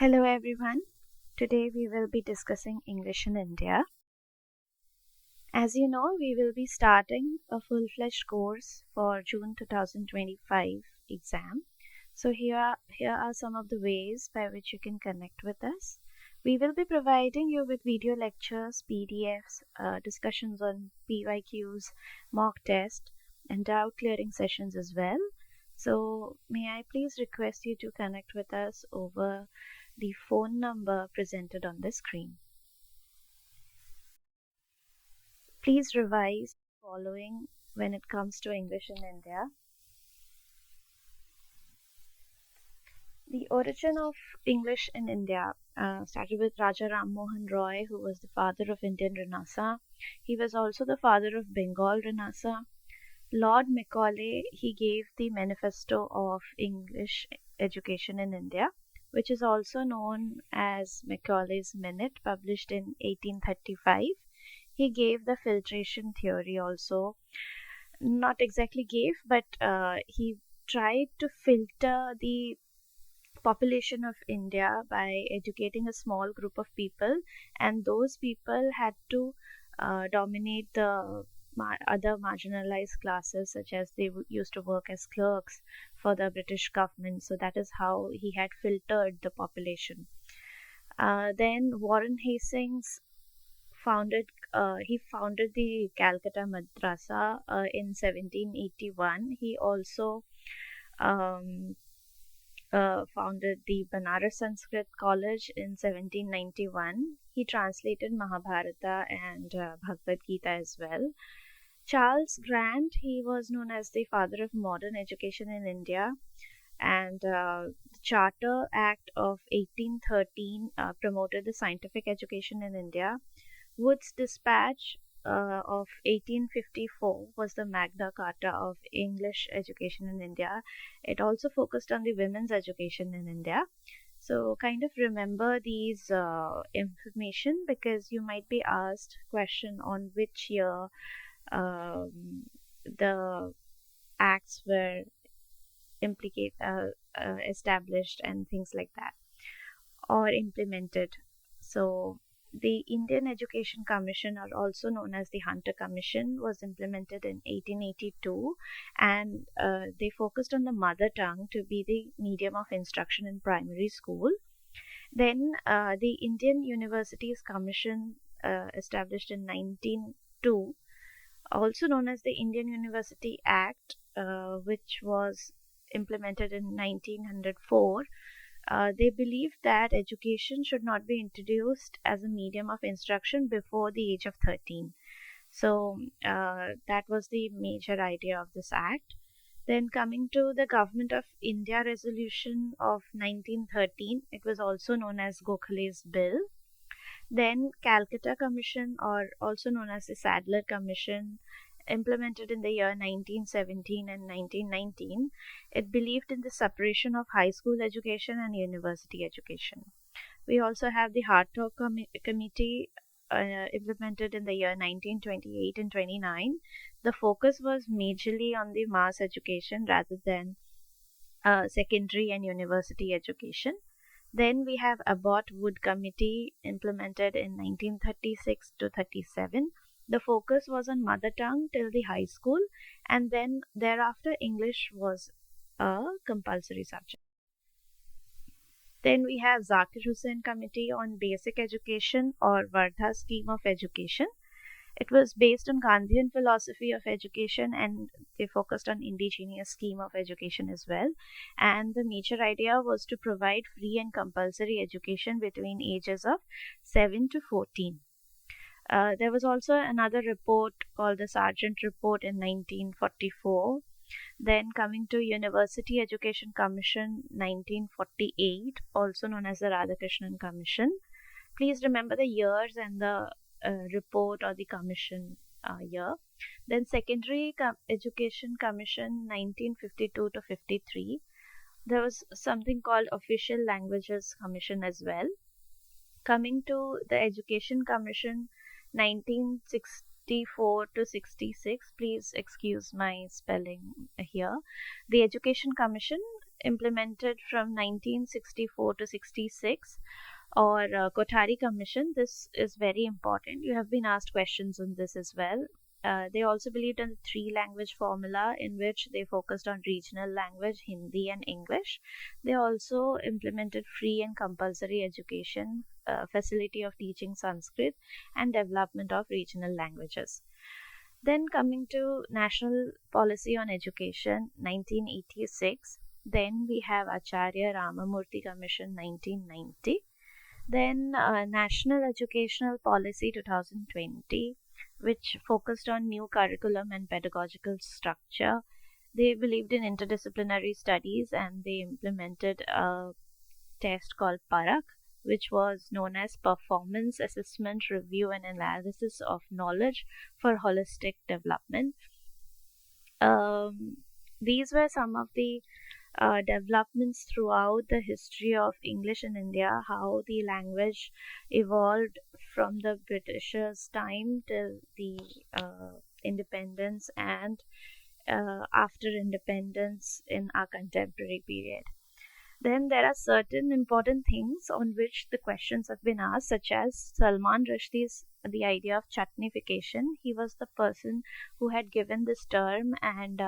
Hello everyone. Today we will be discussing English in India. As you know, we will be starting a full-fledged course for June 2025 exam. So here are some of the ways by which you can connect with us. We will be providing you with video lectures, PDFs, discussions on PYQs, mock test, and doubt clearing sessions as well. So may I please request you to connect with us over the phone number presented on the screen. Please revise the following when it comes to English in India. The origin of English in India started with Raja Ram Mohan Roy, who was the father of Indian Renaissance. He was also the father of Bengal Renaissance. Lord Macaulay, he gave the manifesto of English education in India, which is also known as Macaulay's Minute, published in 1835. He gave the filtration theory also. Not exactly gave, but he tried to filter the population of India by educating a small group of people, and those people had to dominate the other marginalized classes, such as they used to work as clerks for the British government. So that is how he had filtered the population. Then Warren Hastings he founded the Calcutta Madrasa in 1781. He also um, founded the Banaras Sanskrit College in 1791. He translated Mahabharata and Bhagavad Gita as well. Charles Grant, he was known as the father of modern education in India, and the Charter Act of 1813 promoted the scientific education in India. Wood's Dispatch of 1854 was the Magna Carta of English education in India. It also focused on the women's education in India. So kind of remember these information, because you might be asked question on which year the acts were established and things like that, or implemented. So the Indian Education Commission, or also known as the Hunter Commission, was implemented in 1882, and they focused on the mother tongue to be the medium of instruction in primary school. Then the Indian Universities Commission, established in 1902, also known as the Indian University Act, which was implemented in 1904. They believed that education should not be introduced as a medium of instruction before the age of 13. So that was the major idea of this act. Then coming to the Government of India Resolution of 1913, it was also known as Gokhale's Bill. Then Calcutta Commission, or also known as the Sadler Commission, implemented in the year 1917 and 1919. It believed in the separation of high school education and university education. We also have the Hartog Committee, implemented in the year 1928 and 29. The focus was majorly on the mass education rather than secondary and university education. Then we have Abbott Wood Committee, implemented in 1936 to 37. The focus was on mother tongue till the high school, and then thereafter English was a compulsory subject. Then we have Zakir Hussain Committee on Basic Education, or Wardha Scheme of Education. It was based on Gandhian philosophy of education, and they focused on indigenous scheme of education as well. And the major idea was to provide free and compulsory education between ages of 7 to 14. There was also another report called the Sargent Report in 1944. Then coming to University Education Commission 1948, also known as the Radhakrishnan Commission. Please remember the years and the report or the commission year. Then Secondary Education Commission 1952 to 53. There was something called Official Languages Commission as well. Coming to the Education Commission 1964 to 66. Please excuse my spelling here. The Education Commission implemented from 1964 to 66, or Kothari Commission. This is very important. You have been asked questions on this as well. They also believed in the three language formula, in which they focused on regional language, Hindi and English. They also implemented free and compulsory education, facility of teaching Sanskrit, and development of regional languages. Then coming to National Policy on Education, 1986. Then we have Acharya Ramamurthy Commission, 1990. Then National Educational Policy 2020, which focused on new curriculum and pedagogical structure. They believed in interdisciplinary studies, and they implemented a test called Parak, which was known as Performance Assessment Review and Analysis of Knowledge for Holistic Development. Um, these were some of the developments throughout the history of English in India, how the language evolved from the Britishers' time till the independence, and after independence in our contemporary period. Then there are certain important things on which the questions have been asked, such as Salman Rushdie's the idea of chutneyfication. He was the person who had given this term, and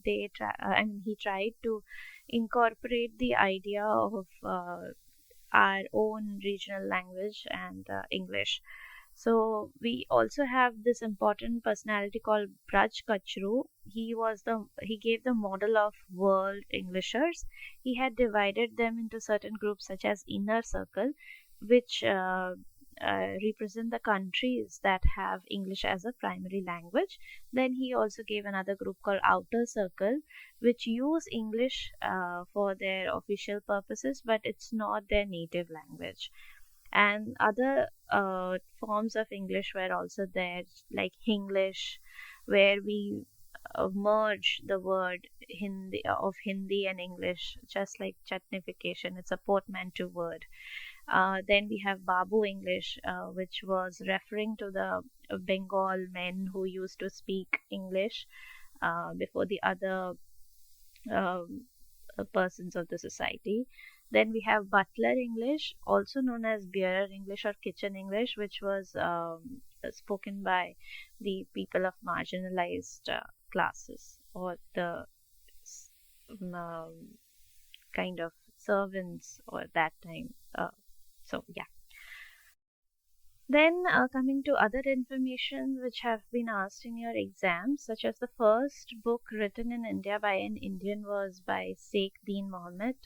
he tried to incorporate the idea of our own regional language and English. So we also have this important personality called Braj Kachru. He gave the model of world Englishers. He had divided them into certain groups such as inner circle, which represent the countries that have English as a primary language. Then he also gave another group called outer circle, which use English for their official purposes, but it's not their native language. And other forms of English were also there, like Hinglish, where we merge the word Hindi and English, just like chutneyfication. It's a portmanteau word. Then we have Babu English, which was referring to the Bengal men who used to speak English before the other um, persons of the society. Then we have Butler English, also known as bearer English or kitchen English, which was spoken by the people of marginalized classes, or the um, kind of servants or that time. Yeah. Then coming to other information which have been asked in your exams, such as the first book written in India by an Indian was by Sheikh Deen Mohammed.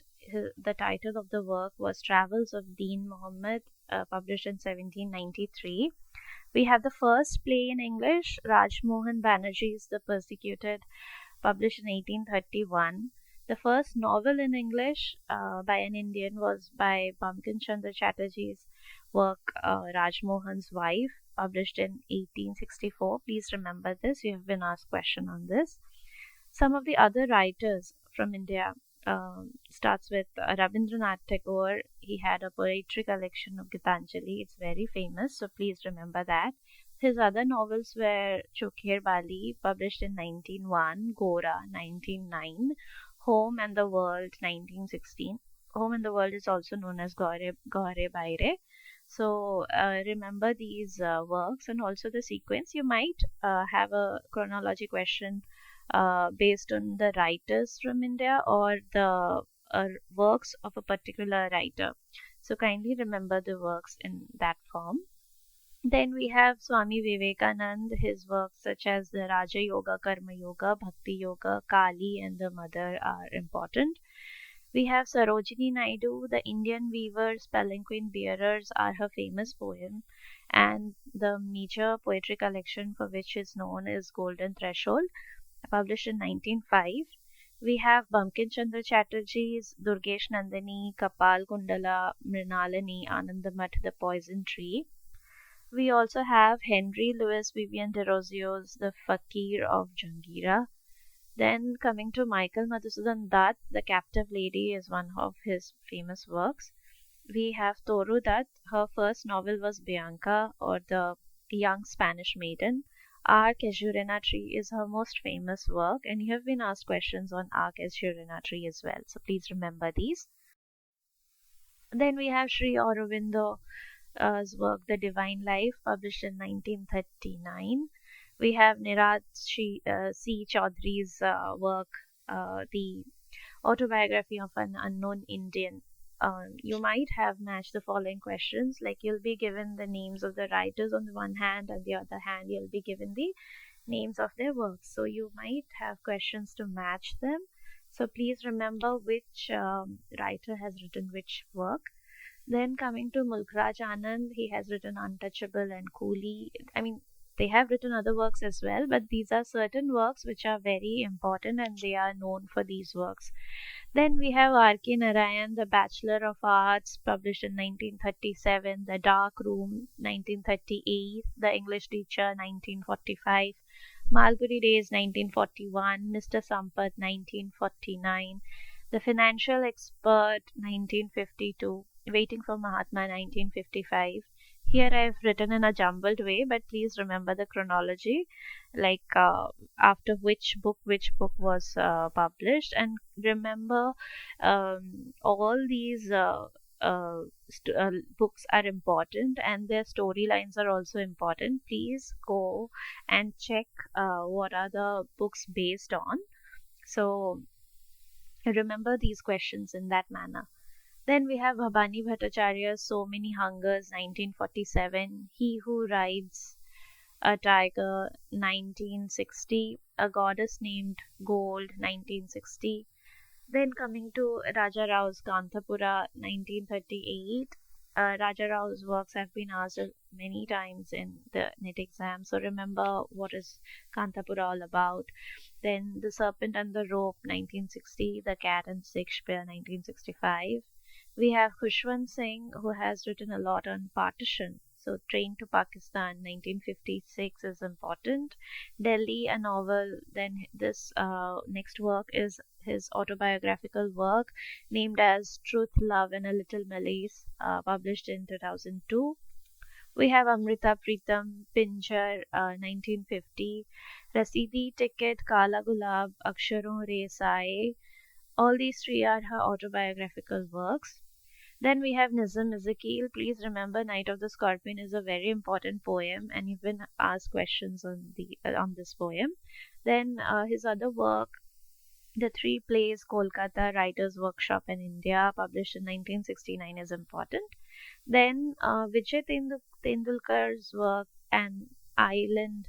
The title of the work was Travels of Deen Mohammed, published in 1793. We have the first play in English, Rajmohan Banerjee's The Persecuted, published in 1831. The first novel in English by an Indian was by Bankim Chandra Chatterjee's work, Rajmohan's Wife, published in 1864. Please remember this, you have been asked question on this. Some of the other writers from India starts with Rabindranath Tagore. He had a poetry collection of Gitanjali. It's very famous, so please remember that. His other novels were Chokher Bali, published in 1901, Gora, 1909, Home and the World, 1916. Home and the World is also known as Gaure Baire. So remember these works and also the sequence. You might have a chronology question based on the writers from India or the works of a particular writer. So kindly remember the works in that form. Then we have Swami Vivekanand, his works such as the Raja Yoga, Karma Yoga, Bhakti Yoga, Kali, and the Mother are important. We have Sarojini Naidu, the Indian Weaver's Palanquin Bearers are her famous poem, and the major poetry collection for which is known is Golden Threshold, published in 1905. We have Bankim Chandra Chatterjee's Durgesh Nandini, Kapal Kundala, Mrinalini, Anandamath, The Poison Tree. We also have Henry Louis Vivian de Rosio's The Fakir of Jangira. Then coming to Michael Madhusudan Dutt, The Captive Lady is one of his famous works. We have Toru Dutt, her first novel was Bianca, or The Young Spanish Maiden. Our Casuarina Tree is her most famous work, and you have been asked questions on Our Casuarina Tree as well. So please remember these. Then we have Sri Aurobindo's work, The Divine Life, published in 1939. We have C. Chaudhry's work, The Autobiography of an Unknown Indian. You might have matched the following questions, like you'll be given the names of the writers on the one hand, and the other hand you'll be given the names of their works. So you might have questions to match them. So please remember which writer has written which work. Then coming to Mulkraj Anand, he has written Untouchable and Coolie. I mean, they have written other works as well, but these are certain works which are very important and they are known for these works. Then we have R.K. Narayan, The Bachelor of Arts, published in 1937, The Dark Room, 1938, The English Teacher, 1945, Malgudi Days, 1941, Mr. Sampath, 1949, The Financial Expert, 1952, Waiting for Mahatma, 1955. Here I've written in a jumbled way, but please remember the chronology, like after which book was published, and remember all these books are important and their storylines are also important. Please go and check what are the books based on. So remember these questions in that manner. Then we have Bhabani Bhattacharya's So Many Hungers, 1947, He Who Rides a Tiger, 1960, A Goddess Named Gold, 1960. Then coming to Raja Rao's Kanthapura, 1938. Raja Rao's works have been asked many times in the NET exam, so remember what is Kanthapura all about. Then The Serpent and the Rope, 1960. The Cat and Shakespeare, 1965. We have Khushwant Singh, who has written a lot on partition. So, Train to Pakistan, 1956 is important. Delhi, a novel. Then, this next work is his autobiographical work named as Truth, Love, and a Little Malice, published in 2002. We have Amrita Pritam, Pinjar, 1950. Rasidi Ticket, Kala Gulab, Aksharon Re Saaye. All these three are her autobiographical works. Then we have Nizam Ezekiel. Please remember, Night of the Scorpion is a very important poem, and you've been asked questions on this poem. Then his other work, The Three Plays, Kolkata Writers Workshop in India, published in 1969, is important. Then Vijay Tendulkar's work, An Island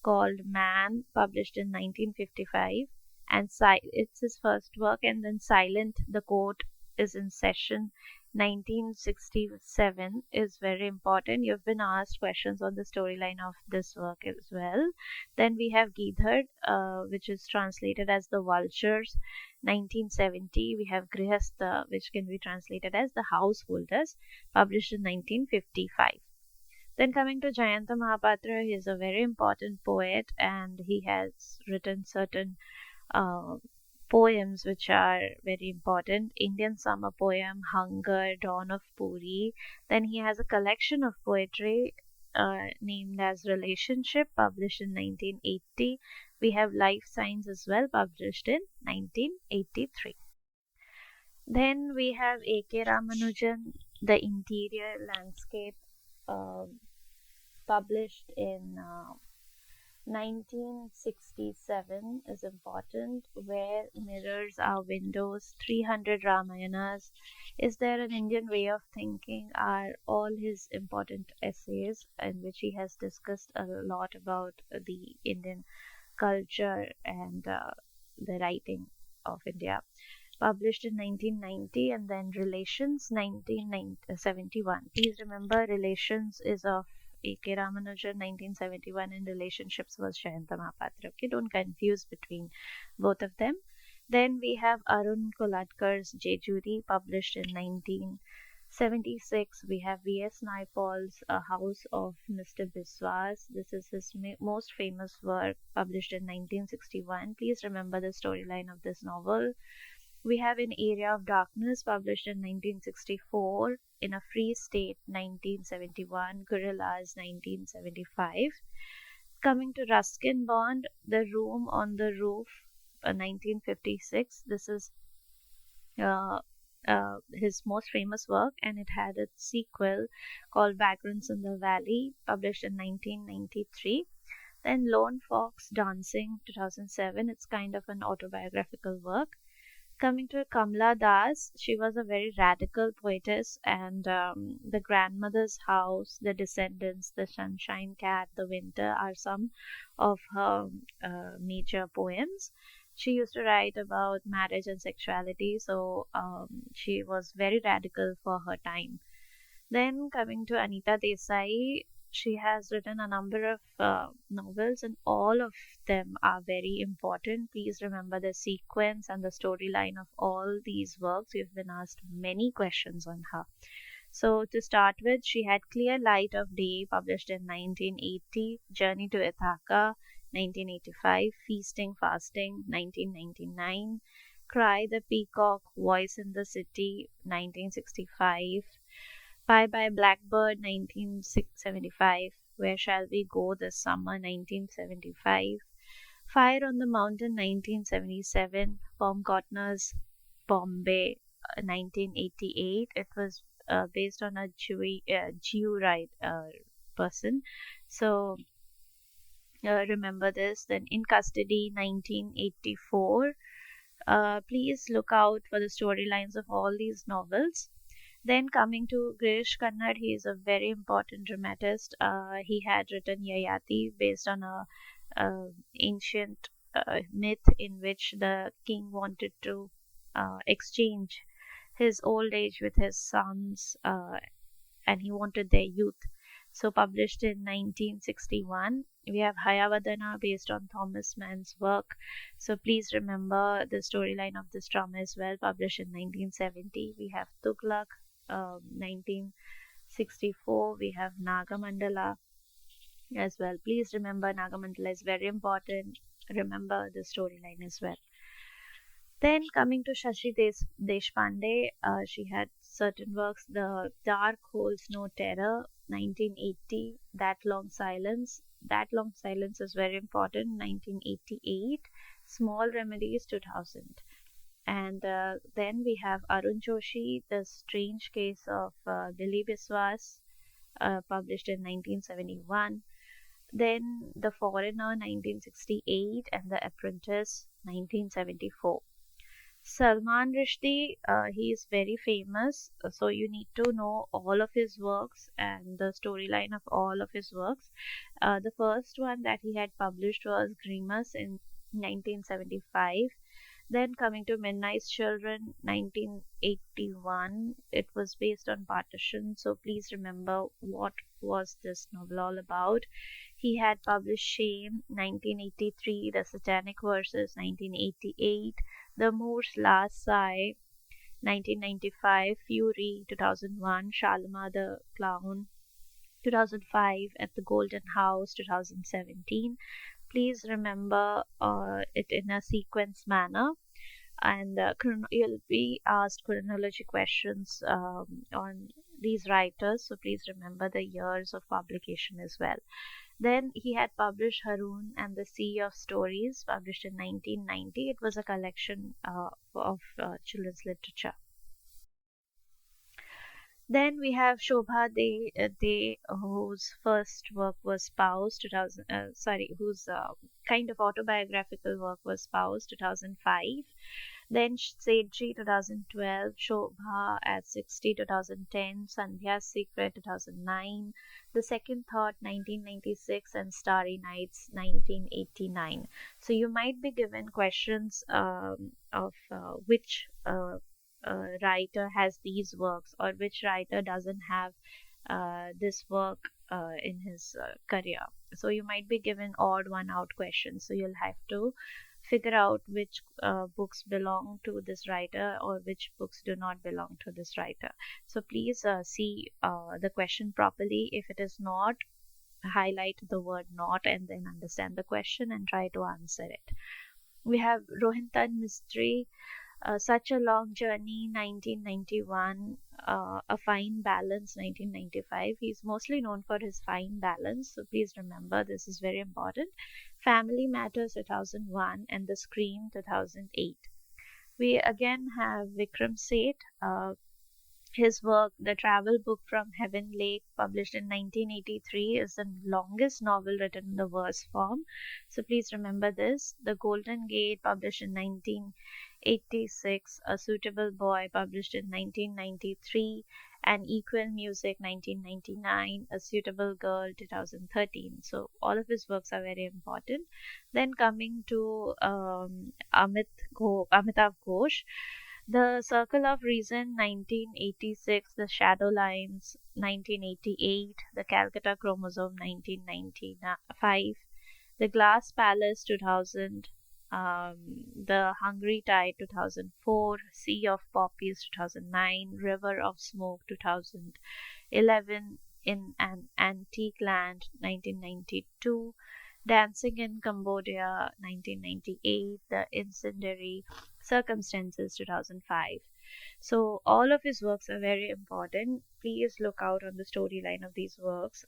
Called Man, published in 1955, and it's his first work. And then Silent, the Court is in Session, 1967, is very important. You've been asked questions on the storyline of this work as well. Then we have Gidhar, which is translated as The Vultures, 1970. We have Grihastha, which can be translated as The Householders, published in 1955. Then coming to Jayanta Mahapatra, he is a very important poet and he has written certain uh, poems which are very important. Indian Summer Poem, Hunger, Dawn of Puri. Then he has a collection of poetry named as Relationship, published in 1980. We have Life Signs as well, published in 1983. Then we have A.K. Ramanujan, The Interior Landscape, um published in 1967, is important. Where Mirrors Are Windows, 300 Ramayanas, Is There an Indian Way of Thinking, are all his important essays in which he has discussed a lot about the Indian culture and the writing of India, published in 1990. And then Relations, 1971. Please remember, Relations is of A.K. Ramanujan, 1971, and Relationships was Jayanta Mahapatra. Okay, don't confuse between both of them. Then we have Arun Kolatkar's Jejuri, published in 1976. We have V.S. Naipaul's A House of Mr. Biswas. This is his most famous work, published in 1961. Please remember the storyline of this novel. We have An Area of Darkness, published in 1964, In a Free State, 1971, Guerrillas, 1975. Coming to Ruskin Bond, The Room on the Roof, 1956. This is uh, his most famous work, and it had a sequel called Vagrants in the Valley, published in 1993. Then Lone Fox Dancing, 2007. It's kind of an autobiographical work. Coming to Kamla Das, she was a very radical poetess, and The Grandmother's House, The Descendants, The Sunshine Cat, The Winter are some of her major poems. She used to write about marriage and sexuality, so she was very radical for her time. Then coming to Anita Desai, she has written a number of novels, and all of them are very important. Please remember the sequence and the storyline of all these works. We've been asked many questions on her. So, to start with, she had Clear Light of Day, published in 1980, Journey to Ithaca, 1985, Feasting, Fasting, 1999, Cry the Peacock, Voice in the City, 1965, Bye Bye Blackbird, 1975, Where Shall We Go This Summer, 1975, Fire on the Mountain, 1977, Baumgartner's Bombay, 1988. It was based on a Jew person. So remember this. Then In Custody, 1984. Please look out for the storylines of all these novels. Then coming to Girish Kannad, he is a very important dramatist. He had written Yayati based on a ancient myth in which the king wanted to exchange his old age with his sons, and he wanted their youth. So published in 1961. We have Hayavadana based on Thomas Mann's work. So please remember the storyline of this drama as well, published in 1970. We have Tughlaq, 1964. We have Nagamandala as well. Please remember Nagamandala is very important. Remember the storyline as well. Then coming to Shashi Deshpande, she had certain works. The Dark Holds No Terror, 1980. That Long Silence. That Long Silence is very important, 1988. Small Remedies, 2000. And then we have Arun Joshi, The Strange Case of Dilip Biswas, published in 1971. Then The Foreigner, 1968, and The Apprentice, 1974. Salman Rushdie, he is very famous, so you need to know all of his works and the storyline of all of his works. The first one that he had published was Grimace in 1975. Then coming to Midnight's Children, 1981. It was based on partition, so please remember what was this novel all about. He had published Shame, 1983, The Satanic Verses, 1988, The Moor's Last Sigh, 1995, Fury, 2001, Shalimar the Clown, 2005, At the Golden House, 2017. Please remember it in a sequence manner, and you'll be asked chronology questions on these writers, so please remember the years of publication as well. Then he had published Haroun and the Sea of Stories, published in 1990. It was a collection of children's literature. Then we have Shobha De, whose first work was Spouse, 2000. Whose kind of autobiographical work was Spouse, 2005. Then Seiji, 2012, Shobha at 60, 2010, Sandhya's Secret, 2009, The Second Thought, 1996, and Starry Nights, 1989. So you might be given questions of which writer has these works, or which writer doesn't have this work in his career. So you might be given odd one out questions. So you'll have to figure out which books belong to this writer or which books do not belong to this writer. So please see the question properly. If it is not, highlight the word not and then understand the question and try to answer it. We have Rohinton Mistry. Such a Long Journey, 1991. A Fine Balance, 1995. He's mostly known for his fine balance, so please remember this is very important. Family Matters, 2001, and The Scream, 2008. We again have Vikram Seth. His work, The Travel Book from Heaven Lake, published in 1983, is the longest novel written in the verse form. So please remember this. The Golden Gate, published in 1986, A Suitable Boy, published in 1993, and Equal Music, 1999, A Suitable Girl, 2013. So all of his works are very important. Then coming to Amitav Ghosh, The Circle of Reason, 1986, The Shadow Lines, 1988, The Calcutta Chromosome, 1995, The Glass Palace, 2000, The Hungry Tide, 2004, Sea of Poppies, 2009, River of Smoke, 2011, In an Antique Land, 1992, Dancing in Cambodia, 1998, The Incendiary Circumstances, 2005. So all of his works are very important. Please look out on the storyline of these works.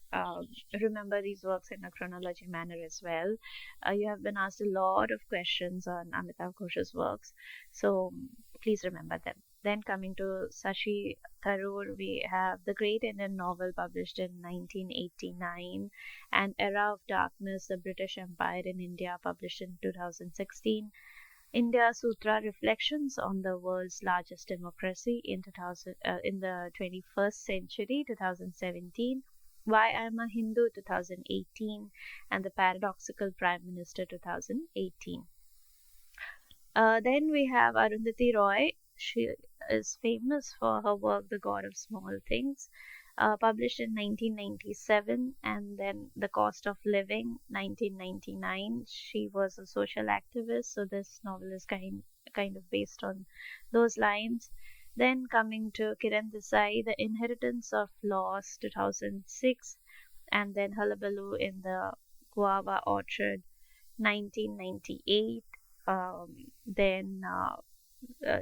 Remember these works in a chronology manner as well. You have been asked a lot of questions on Amitav Ghosh's works, so please remember them. Then coming to Shashi Tharoor, we have the great Indian novel published in 1989, An Era of Darkness, The British Empire in India, published in 2016. India Sutra Reflections on the World's Largest Democracy in in the 21st Century, 2017. Why I'm a Hindu, 2018, and The Paradoxical Prime Minister, 2018. Then we have Arundhati Roy. She is famous for her work The God of Small Things, published in 1997, and then The Cost of Living, 1999. She was a social activist, so this novel is kind of based on those lines. Then coming to Kiran Desai, The Inheritance of Loss, 2006, and then Hullabaloo in the Guava Orchard, 1998.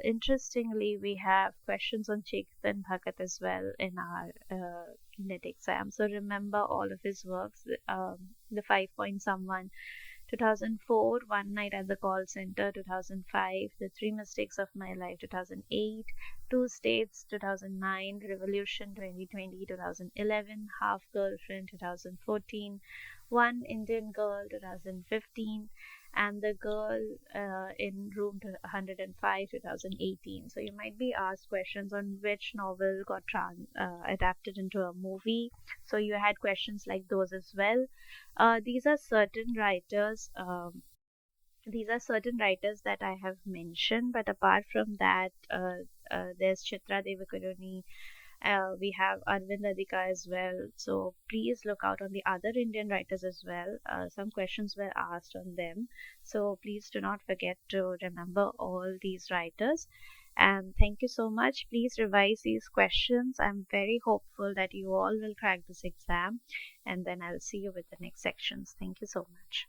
Interestingly, we have questions on Chetan Bhagat as well in our NET exam. So remember all of his works. The 5 Point Someone, 2004, One Night at the Call Center, 2005, The Three Mistakes of My Life, 2008, Two States, 2009, Revolution 2020, 2011, Half Girlfriend, 2014, One Indian Girl, 2015, and The Girl in Room 105, 2018. So you might be asked questions on which novel got adapted into a movie. So you had questions like those as well. These are certain writers. These are certain writers that I have mentioned, but apart from that, there's Chitra Devakaruni, we have Arvind Adhika as well. So please look out on the other Indian writers as well. Some questions were asked on them. So please do not forget to remember all these writers. And thank you so much. Please revise these questions. I'm very hopeful that you all will crack this exam. And then I'll see you with the next sections. Thank you so much.